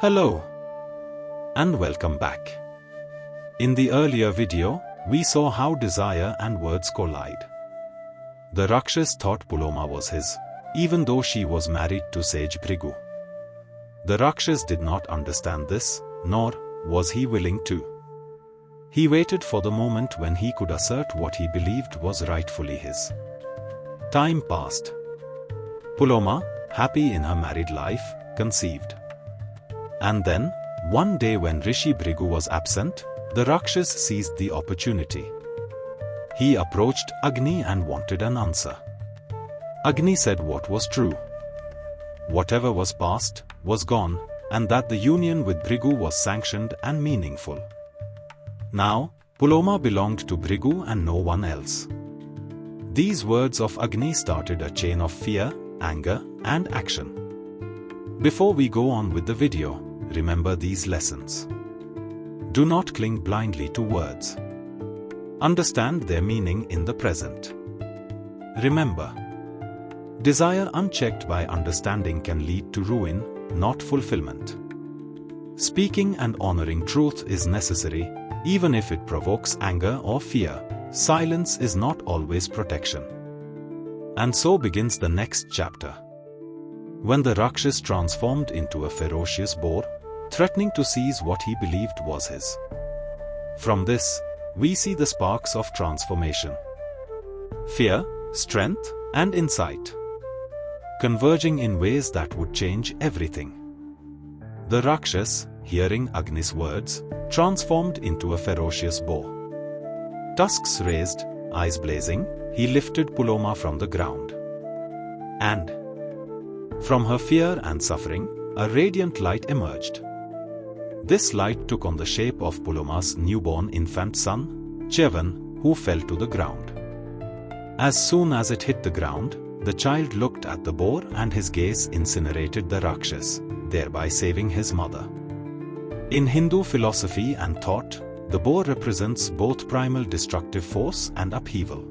Hello and welcome back. In the earlier video, we saw how desire and words collide. The Rakshasa thought Puloma was his, even though she was married to Sage Bhrigu. The Rakshasa did not understand this, nor was he willing to. He waited for the moment when he could assert what he believed was rightfully his. Time passed. Puloma, happy in her married life, conceived. And then, one day when Rishi Bhrigu was absent, the Rakshasa seized the opportunity. He approached Agni and wanted an answer. Agni said what was true. Whatever was past, was gone, and that the union with Bhrigu was sanctioned and meaningful. Now, Puloma belonged to Bhrigu and no one else. These words of Agni started a chain of fear, anger, and action. Before we go on with the video, remember these lessons. Do not cling blindly to words. Understand their meaning in the present. Remember, desire unchecked by understanding can lead to ruin, not fulfillment. Speaking and honoring truth is necessary, even if it provokes anger or fear. Silence is not always protection. And so begins the next chapter. When the Rakshasa transformed into a ferocious boar, threatening to seize what he believed was his. From this, we see the sparks of transformation. Fear, strength, and insight, converging in ways that would change everything. The Rakshasa, hearing Agni's words, transformed into a ferocious boar. Tusks raised, eyes blazing, he lifted Puloma from the ground. And from her fear and suffering, a radiant light emerged. This light took on the shape of Puloma's newborn infant son, Chevan, who fell to the ground. As soon as it hit the ground, the child looked at the boar and his gaze incinerated the Rakshasa, thereby saving his mother. In Hindu philosophy and thought, the boar represents both primal destructive force and upheaval.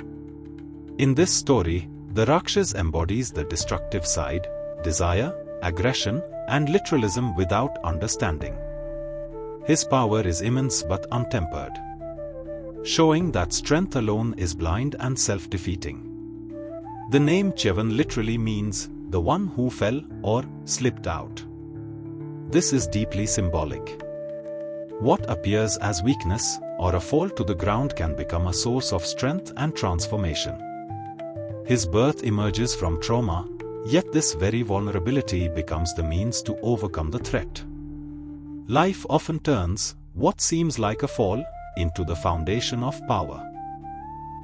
In this story, the Rakshasa embodies the destructive side, desire, aggression, and literalism without understanding. His power is immense but untempered, showing that strength alone is blind and self-defeating. The name Chevan literally means the one who fell or slipped out. This is deeply symbolic. What appears as weakness or a fall to the ground can become a source of strength and transformation. His birth emerges from trauma, yet this very vulnerability becomes the means to overcome the threat. Life often turns what seems like a fall into the foundation of power.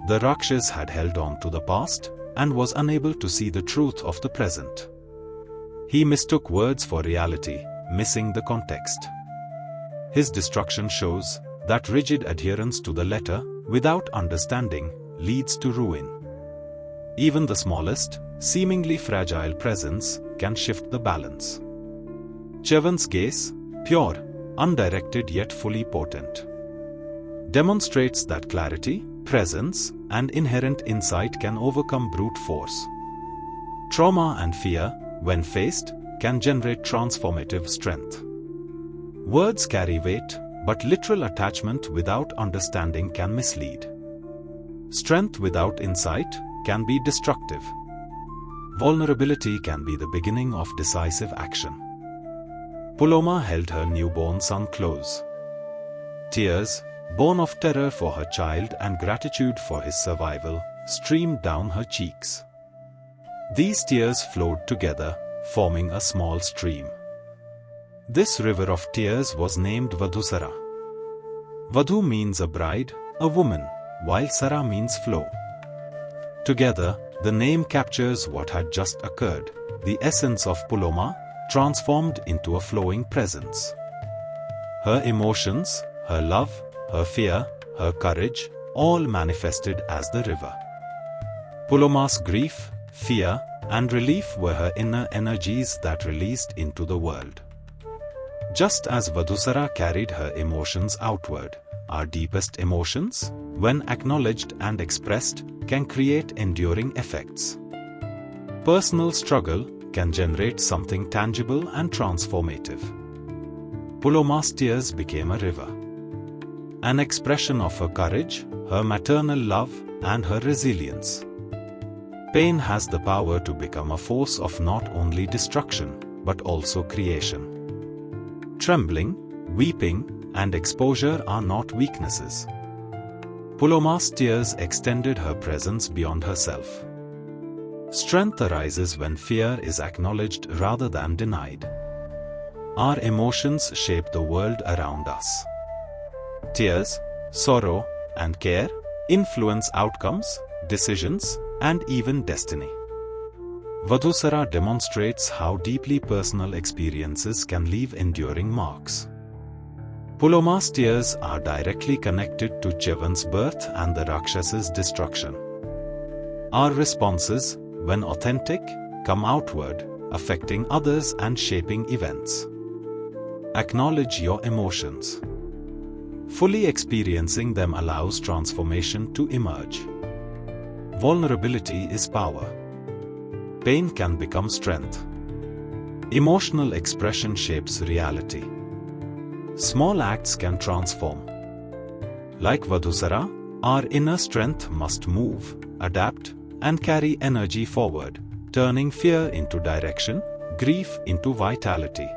The Rakshasa had held on to the past and was unable to see the truth of the present. He mistook words for reality, missing the context. His destruction shows that rigid adherence to the letter, without understanding, leads to ruin. Even the smallest, seemingly fragile presence can shift the balance. Chevan's gaze, pure, undirected yet fully potent, demonstrates that clarity, presence, and inherent insight can overcome brute force. Trauma and fear, when faced, can generate transformative strength. Words carry weight, but literal attachment without understanding can mislead. Strength without insight can be destructive. Vulnerability can be the beginning of decisive action. Puloma held her newborn son close. Tears, born of terror for her child and gratitude for his survival, streamed down her cheeks. These tears flowed together, forming a small stream. This river of tears was named Vadhusara. Vadhu means a bride, a woman, while Sara means flow. Together, the name captures what had just occurred, the essence of Puloma, transformed into a flowing presence. Her emotions, her love, her fear, her courage, all manifested as the river. Puloma's grief, fear, and relief were her inner energies that released into the world. Just as Vadhusara carried her emotions outward, our deepest emotions, when acknowledged and expressed, can create enduring effects. Personal struggle can generate something tangible and transformative. Puloma's tears became a river. An expression of her courage, her maternal love, and her resilience. Pain has the power to become a force of not only destruction, but also creation. Trembling, weeping, and exposure are not weaknesses. Puloma's tears extended her presence beyond herself. Strength arises when fear is acknowledged rather than denied. Our emotions shape the world around us. Tears, sorrow, and care influence outcomes, decisions, and even destiny. Vadusara demonstrates how deeply personal experiences can leave enduring marks. Puloma's tears are directly connected to Chevan's birth and the Rakshasa's destruction. Our responses, when authentic, come outward, affecting others and shaping events. Acknowledge your emotions. Fully experiencing them allows transformation to emerge. Vulnerability is power. Pain can become strength. Emotional expression shapes reality. Small acts can transform. Like Vadusara, our inner strength must move, adapt, and carry energy forward, turning fear into direction, grief into vitality.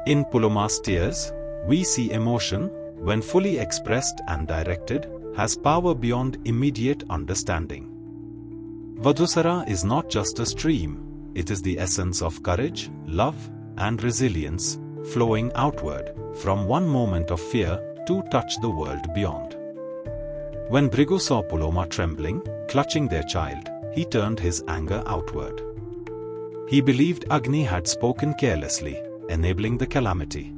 In Puloma's tears, we see emotion, when fully expressed and directed, has power beyond immediate understanding. Vadusara is not just a stream, it is the essence of courage, love, and resilience, flowing outward, from one moment of fear to touch the world beyond. When Bhrigu saw Puloma trembling, clutching their child, he turned his anger outward. He believed Agni had spoken carelessly, enabling the calamity.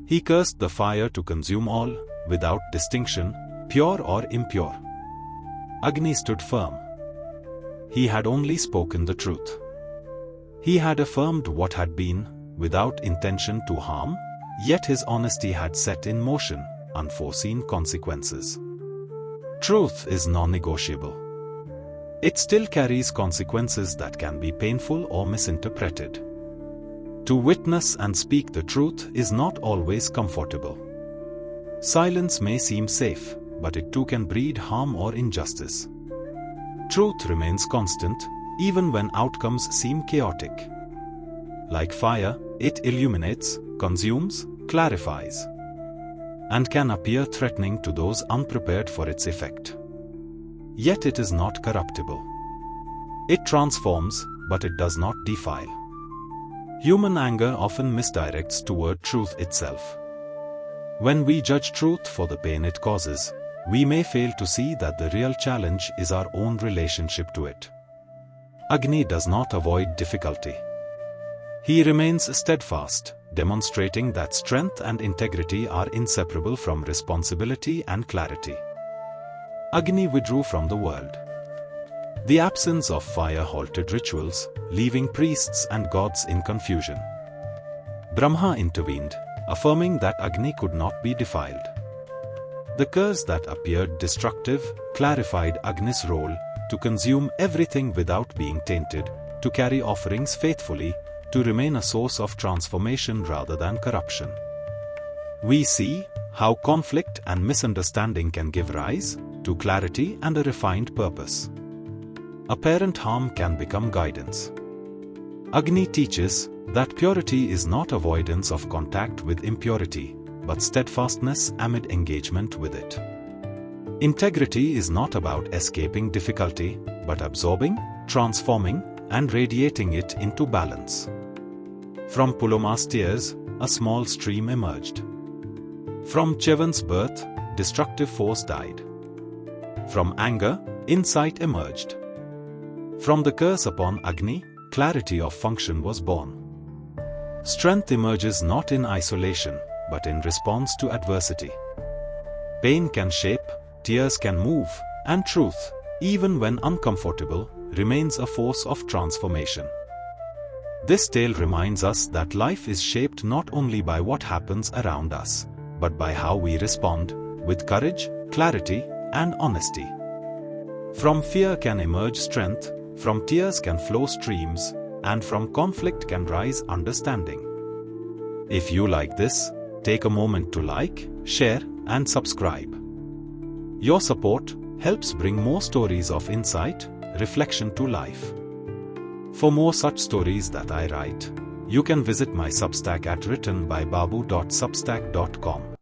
He cursed the fire to consume all, without distinction, pure or impure. Agni stood firm. He had only spoken the truth. He had affirmed what had been, without intention to harm, yet his honesty had set in motion unforeseen consequences. Truth is non-negotiable. It still carries consequences that can be painful or misinterpreted. To witness and speak the truth is not always comfortable. Silence may seem safe, but it too can breed harm or injustice. Truth remains constant, even when outcomes seem chaotic. Like fire, it illuminates, consumes, clarifies, and can appear threatening to those unprepared for its effect. Yet it is not corruptible. It transforms, but it does not defile. Human anger often misdirects toward truth itself. When we judge truth for the pain it causes, we may fail to see that the real challenge is our own relationship to it. Agni does not avoid difficulty. He remains steadfast, demonstrating that strength and integrity are inseparable from responsibility and clarity. Agni withdrew from the world. The absence of fire halted rituals, leaving priests and gods in confusion. Brahma intervened, affirming that Agni could not be defiled. The curse that appeared destructive clarified Agni's role to consume everything without being tainted, to carry offerings faithfully, to remain a source of transformation rather than corruption. We see how conflict and misunderstanding can give rise to clarity and a refined purpose. Apparent harm can become guidance. Agni teaches that purity is not avoidance of contact with impurity, but steadfastness amid engagement with it. Integrity is not about escaping difficulty, but absorbing, transforming, and radiating it into balance. From Puloma's tears, a small stream emerged. From Chevan's birth, destructive force died. From anger, insight emerged. From the curse upon Agni, clarity of function was born. Strength emerges not in isolation, but in response to adversity. Pain can shape, tears can move, and truth, even when uncomfortable, remains a force of transformation. This tale reminds us that life is shaped not only by what happens around us, but by how we respond, with courage, clarity, and honesty. From fear can emerge strength, from tears can flow streams, and from conflict can rise understanding. If you like this, take a moment to like, share, and subscribe. Your support helps bring more stories of insight, reflection to life. For more such stories that I write, you can visit my Substack at writtenbybabu.substack.com.